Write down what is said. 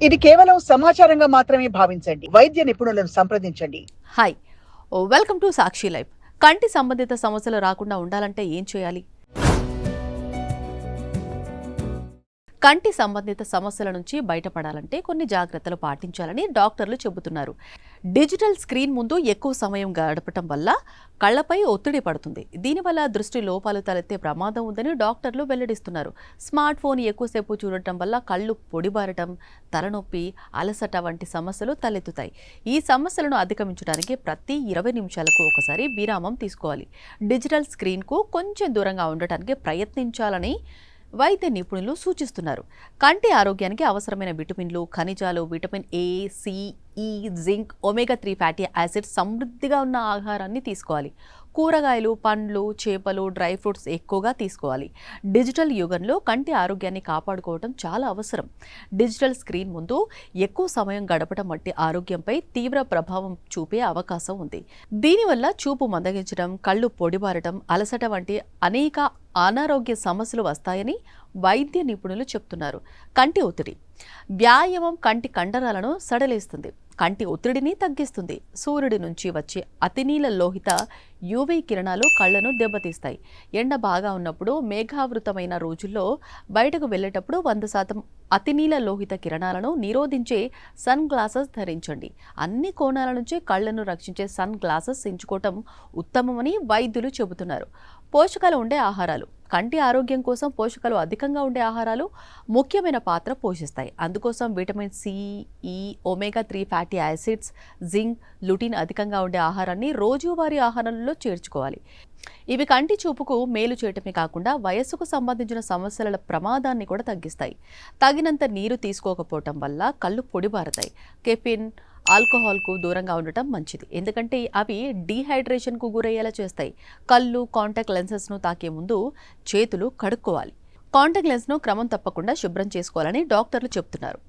ఇది కేవలం సమాచారంగా మాత్రమే భావించండి. వైద్య నిపుణులను సంప్రదించండి. Hi, welcome to Sakshi life. కంటి సంబంధిత సమస్యలు రాకుండా ఉండాలంటే ఏం చేయాలి? కంటి సంబంధిత సమస్యల నుంచి బయటపడాలంటే కొన్ని జాగ్రత్తలు పాటించాలని డాక్టర్లు చెబుతున్నారు. డిజిటల్ స్క్రీన్ ముందు ఎక్కువ సమయం గడపటం వల్ల కళ్లపై ఒత్తిడి పడుతుంది. దీనివల్ల దృష్టి లోపాలు తలెత్తే ప్రమాదం ఉందని డాక్టర్లు వెల్లడిస్తున్నారు. స్మార్ట్ ఫోన్ ఎక్కువసేపు చూడటం వల్ల కళ్ళు పొడిబారటం, తలనొప్పి, అలసట వంటి సమస్యలు తలెత్తుతాయి. ఈ సమస్యలను అధిగమించడానికి ప్రతి 20 నిమిషాలకు ఒకసారి విరామం తీసుకోవాలి. డిజిటల్ స్క్రీన్కు కొంచెం దూరంగా ఉండటానికి ప్రయత్నించాలని వైద్య నిపుణులు సూచిస్తున్నారు. కంటి ఆరోగ్యానికి అవసరమైన విటమిన్లు, ఖనిజాలు, విటమిన్ ఏ, సి, ఈ, జింక్, ఒమేగా-3 ఫ్యాటీ యాసిడ్స్ సమృద్ధిగా ఉన్న ఆహారాన్ని తీసుకోవాలి. కూరగాయలు, పండ్లు, చేపలు, డ్రై ఫ్రూట్స్ ఎక్కువగా తీసుకోవాలి. డిజిటల్ యుగంలో కంటి ఆరోగ్యాన్ని కాపాడుకోవడం చాలా అవసరం. డిజిటల్ స్క్రీన్ ముందు ఎక్కువ సమయం గడపడం వంటి ఆరోగ్యంపై తీవ్ర ప్రభావం చూపే అవకాశం ఉంది. దీనివల్ల చూపు మందగించడం, కళ్ళు పొడిబారటం, అలసట వంటి అనేక అనారోగ్య సమస్యలు వస్తాయని వైద్య నిపుణులు చెప్తున్నారు. కంటి ఒత్తిడి. వ్యాయామం కంటి కండరాలను సడలేస్తుంది, కంటి ఒత్తిడిని తగ్గిస్తుంది. సూర్యుడి నుంచి వచ్చే అతినీల లోహిత యూవీ కిరణాలు కళ్లను దెబ్బతీస్తాయి. ఎండ బాగా ఉన్నప్పుడు, మేఘావృతమైన రోజుల్లో బయటకు వెళ్లేటప్పుడు 100% అతినీల లోహిత కిరణాలను నిరోధించే సన్ గ్లాసెస్ ధరించండి. అన్ని కోణాల నుంచి కళ్లను రక్షించే సన్ గ్లాసెస్ ఎంచుకోవటం ఉత్తమమని వైద్యులు చెబుతున్నారు. పోషకాలు ఉండే ఆహారాలు. కంటి ఆరోగ్యం కోసం పోషకాలు అధికంగా ఉండే ఆహారాలు ముఖ్యమైన పాత్ర పోషిస్తాయి. అందుకోసం విటమిన్ సి, ఈ, ఒమేగా-3 ఫ్యాటీ యాసిడ్స్, జింక్, లుటిన్ అధికంగా ఉండే ఆహారాన్ని రోజువారీ ఆహారంలో చేర్చుకోవాలి. ఇవి కంటి చూపుకు మేలు చేయటమే కాకుండా వయస్సుకు సంబంధించిన సమస్యల ప్రమాదాన్ని కూడా తగ్గిస్తాయి. తగినంత నీరు తీసుకోకపోవటం వల్ల కళ్ళు పొడిబారతాయి. కెఫిన్, ఆల్కహాల్కు దూరంగా ఉండటం మంచిది, ఎందుకంటే అవి డీహైడ్రేషన్కు గురయ్యేలా చేస్తాయి. కళ్ళు, కాంటాక్ట్ లెన్సెస్ను తాకే ముందు చేతులు కడుక్కోవాలి. కాంటాక్ట్ లెన్స్ను క్రమం తప్పకుండా శుభ్రం చేసుకోవాలని డాక్టర్లు చెబుతున్నారు.